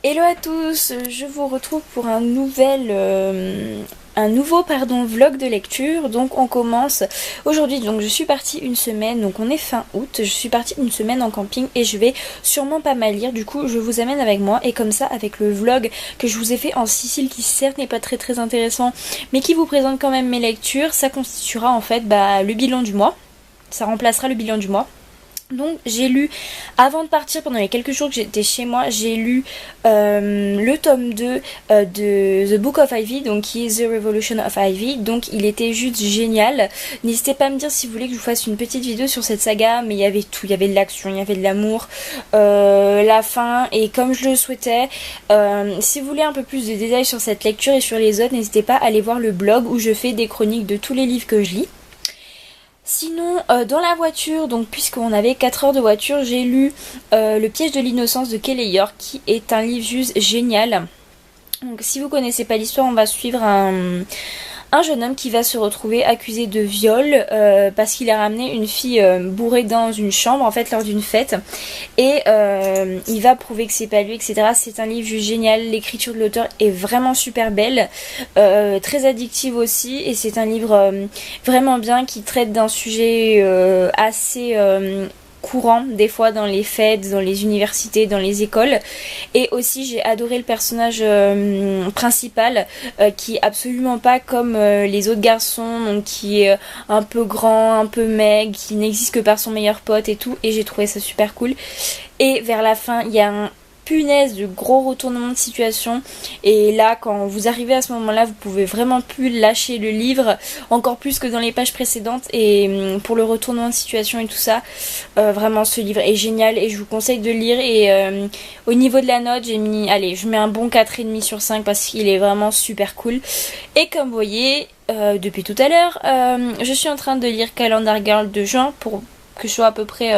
Hello à tous, je vous retrouve pour un nouveau vlog de lecture. Donc on commence aujourd'hui, donc je suis partie une semaine, donc on est fin août, je suis partie une semaine en camping et je vais sûrement pas mal lire. Du coup je vous amène avec moi et comme ça avec le vlog que je vous ai fait en Sicile, qui certes n'est pas très intéressant mais qui vous présente quand même mes lectures, ça constituera en fait le bilan du mois, ça remplacera le bilan du mois. Donc j'ai lu, avant de partir, pendant les quelques jours que j'étais chez moi, j'ai lu le tome 2 de The Book of Ivy, donc qui est The Revolution of Ivy. Donc il était juste génial. N'hésitez pas à me dire si vous voulez que je vous fasse une petite vidéo sur cette saga, mais il y avait tout, il y avait de l'action, il y avait de l'amour, la fin, et comme je le souhaitais. Si vous voulez un peu plus de détails sur cette lecture et sur les autres, n'hésitez pas à aller voir le blog où je fais des chroniques de tous les livres que je lis. Sinon, dans la voiture, donc puisqu'on avait 4 heures de voiture, j'ai lu Le piège de l'innocence de Kelly York, qui est un livre juste génial. Donc si vous connaissez pas l'histoire, on va suivre un jeune homme qui va se retrouver accusé de viol parce qu'il a ramené une fille bourrée dans une chambre en fait lors d'une fête, et il va prouver que c'est pas lui, etc. C'est un livre juste génial, l'écriture de l'auteur est vraiment super belle, très addictive aussi, et c'est un livre vraiment bien qui traite d'un sujet assez courant des fois dans les fêtes, dans les universités, dans les écoles. Et aussi j'ai adoré le personnage principal qui est absolument pas comme les autres garçons, donc qui est un peu grand, un peu maigre, qui n'existe que par son meilleur pote et tout, et j'ai trouvé ça super cool. Et vers la fin il y a un punaise de gros retournement de situation, et là quand vous arrivez à ce moment là vous pouvez vraiment plus lâcher le livre, encore plus que dans les pages précédentes, et pour le retournement de situation et tout ça, vraiment ce livre est génial et je vous conseille de le lire. Et au niveau de la note, j'ai mis, allez, je mets un bon 4,5 sur 5 parce qu'il est vraiment super cool. Et comme vous voyez depuis tout à l'heure, je suis en train de lire Calendar Girl de Jean pour que je sois à peu près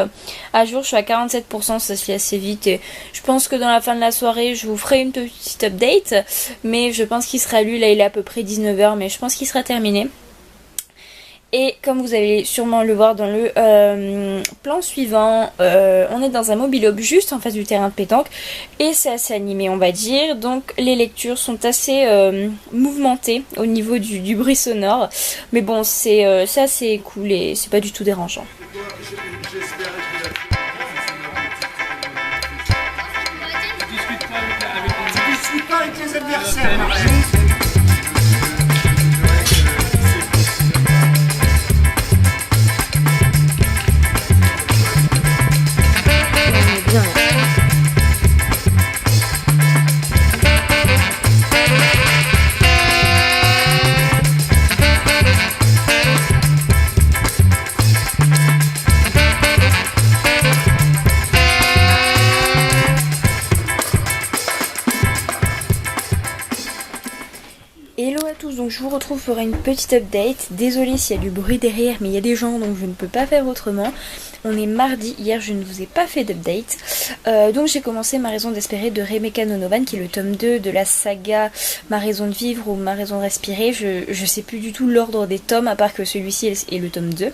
à jour. Je suis à 47%, ça se lit assez vite, et je pense que dans la fin de la soirée je vous ferai une petite update, mais je pense qu'il sera lu. Là il est à peu près 19h, mais je pense qu'il sera terminé. Et comme vous allez sûrement le voir dans le plan suivant, on est dans un mobil-home juste en face du terrain de pétanque, et c'est assez animé on va dire, donc les lectures sont assez mouvementées au niveau du bruit sonore, mais bon c'est assez cool et c'est pas du tout dérangeant. Discute pas avec les adversaires, Marie. Hello à tous, donc je vous retrouve pour une petite update. Désolée s'il y a du bruit derrière, mais il y a des gens donc je ne peux pas faire autrement. On est mardi, hier je ne vous ai pas fait d'update. Donc j'ai commencé Ma raison d'espérer de Rebecca Nonovan, qui est le tome 2 de la saga Ma raison de vivre ou Ma raison de respirer. Je sais plus du tout l'ordre des tomes, à part que celui-ci est le tome 2.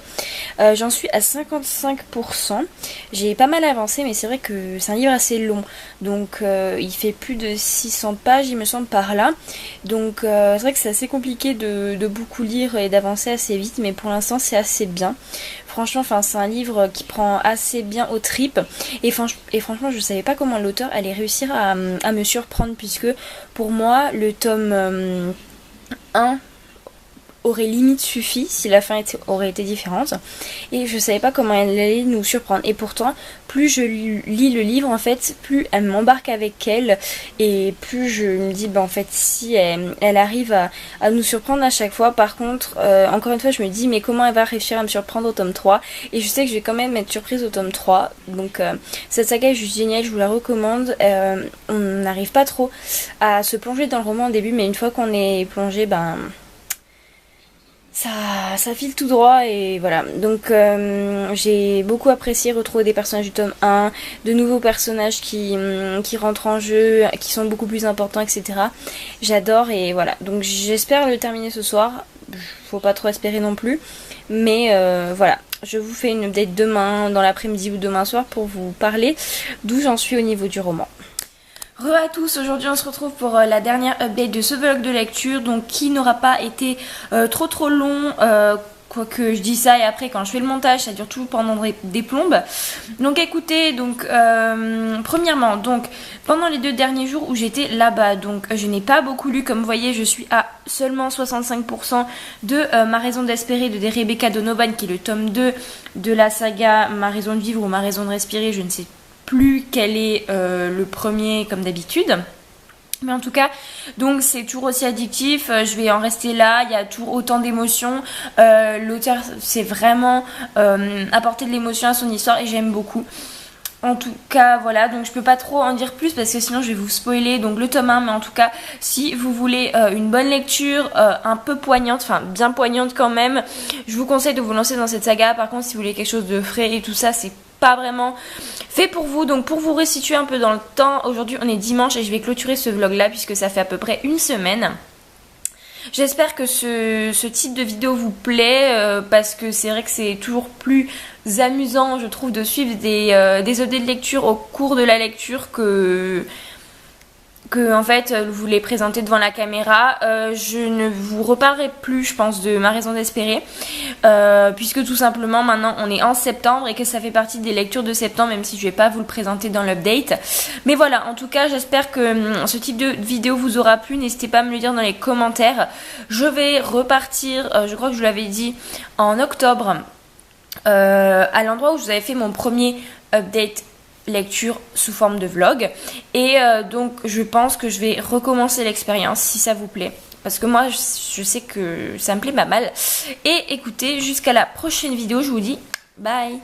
J'en suis à 55%. J'ai pas mal avancé, mais c'est vrai que c'est un livre assez long. Donc il fait plus de 600 pages, il me semble, par là. Donc c'est vrai que c'est assez compliqué de beaucoup lire et d'avancer assez vite, mais pour l'instant c'est assez bien. Franchement, c'est un livre qui prend assez bien aux tripes, et franchement je savais pas comment l'auteur allait réussir à me surprendre, puisque pour moi le tome 1 aurait limite suffi si la fin aurait été différente, et je savais pas comment elle allait nous surprendre. Et pourtant plus je lis le livre en fait, plus elle m'embarque avec elle, et plus je me dis en fait si elle arrive à nous surprendre à chaque fois. Par contre encore une fois je me dis mais comment elle va réussir à me surprendre au tome 3, et je sais que je vais quand même être surprise au tome 3. Donc cette saga est juste géniale, je vous la recommande. On n'arrive pas trop à se plonger dans le roman au début, mais une fois qu'on est plongé, ça file tout droit, et voilà. Donc j'ai beaucoup apprécié retrouver des personnages du tome 1, de nouveaux personnages qui rentrent en jeu, qui sont beaucoup plus importants, etc. J'adore, et voilà. Donc j'espère le terminer ce soir. Faut pas trop espérer non plus. Mais voilà. Je vous fais une update demain dans l'après-midi ou demain soir pour vous parler d'où j'en suis au niveau du roman. Re à tous, aujourd'hui on se retrouve pour la dernière update de ce vlog de lecture, donc qui n'aura pas été trop long, quoique je dis ça et après quand je fais le montage ça dure tout pendant des plombes. Donc écoutez, donc premièrement, donc pendant les 2 derniers jours où j'étais là-bas, donc je n'ai pas beaucoup lu, comme vous voyez je suis à seulement 65% de Ma raison d'espérer de Rebecca Donovan, qui est le tome 2 de la saga Ma raison de vivre ou Ma raison de respirer, je ne sais plus quel est le premier comme d'habitude. Mais en tout cas, donc c'est toujours aussi addictif, je vais en rester là, il y a toujours autant d'émotions, l'auteur c'est vraiment apporter de l'émotion à son histoire et j'aime beaucoup. En tout cas voilà, donc je peux pas trop en dire plus parce que sinon je vais vous spoiler donc le tome 1, mais en tout cas si vous voulez une bonne lecture, un peu poignante, enfin bien poignante quand même, je vous conseille de vous lancer dans cette saga. Par contre si vous voulez quelque chose de frais et tout ça, c'est pas vraiment fait pour vous. Donc pour vous resituer un peu dans le temps, aujourd'hui on est dimanche et je vais clôturer ce vlog là puisque ça fait à peu près une semaine. J'espère que ce type de vidéo vous plaît parce que c'est vrai que c'est toujours plus amusant je trouve de suivre des updates de lecture au cours de la lecture que en fait vous les présenter devant la caméra. Je ne vous reparlerai plus je pense de Ma raison d'espérer puisque tout simplement maintenant on est en septembre et que ça fait partie des lectures de septembre, même si je vais pas vous le présenter dans l'update. Mais voilà, en tout cas j'espère que ce type de vidéo vous aura plu, n'hésitez pas à me le dire dans les commentaires. Je vais repartir, je crois que je vous l'avais dit, en octobre à l'endroit où je vous avais fait mon premier update lecture sous forme de vlog et donc je pense que je vais recommencer l'expérience si ça vous plaît parce que moi je sais que ça me plaît pas mal. Et écoutez, jusqu'à la prochaine vidéo, je vous dis bye.